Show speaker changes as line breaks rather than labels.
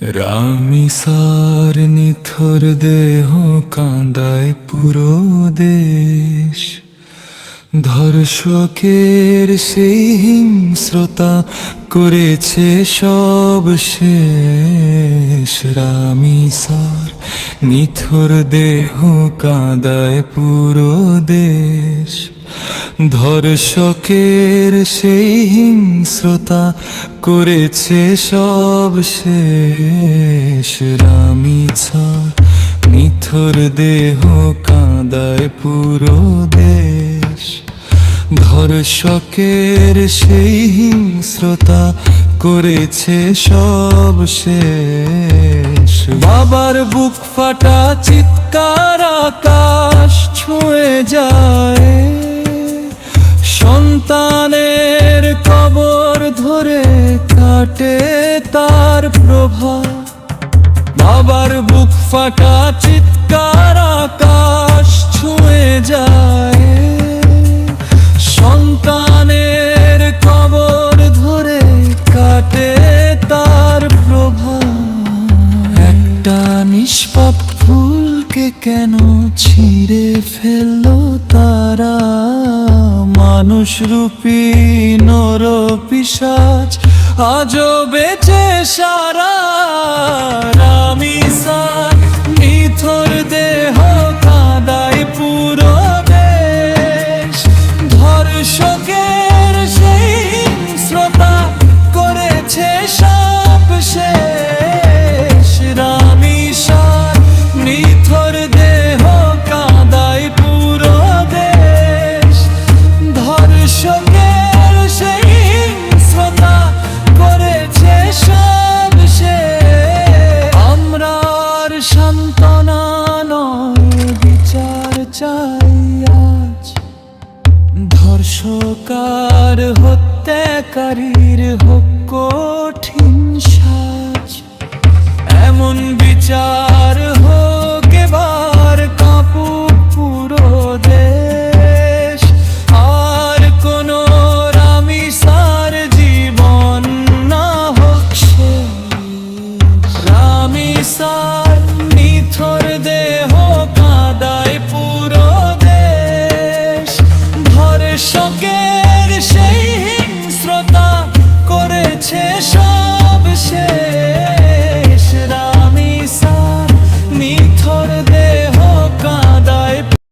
রামিসার নিথর দেহ কাঁদায় পুরো দেশ। ধর্ষকের সেই হিংস্রতা করেছে সব শেষ। রামিসার নিথর দেহ কাঁদায় পুরো দেশ। ধর্ষকের সেই হিংস্রতা করেছে সব শেষ। রামিসার নিথর দেহ কাঁদায় পুরো দেশ। ধর্ষকের সেই হিংস্রতা করেছে সব শেষ। বাবার বুক ফাটা চিৎকার আকাশ ছুঁয়ে যায়। সন্তানের কবর ধরে কাটে তার প্রভাব। বাবার বুক ফাটা চিৎকার আকাশ ছুঁয়ে যায়। সন্তানের কবর ধরে কাটে তার প্রভাব। একটা নিষ্পাপ ফুলকে কেন ছিঁড়ে ফেললো তারা? মানুষরূপী নর পিশাচ আজও বেঁচে সারা। রামিসার নিথর দেহ কাঁদায় পুরো দেশ। ধর্ষকের সেই হিংস্রতা করেছে সব শেষ। রামিসার নিথর দেহ কাঁদায় পুরো দেশ। ধর্ষকের সেই হিংস্রতা করেছে সব শেষ। আমরা আর সান্ত্বনা নয়, বিচার চাই আজ। ধর্ষকার হত্যাকারীর হোক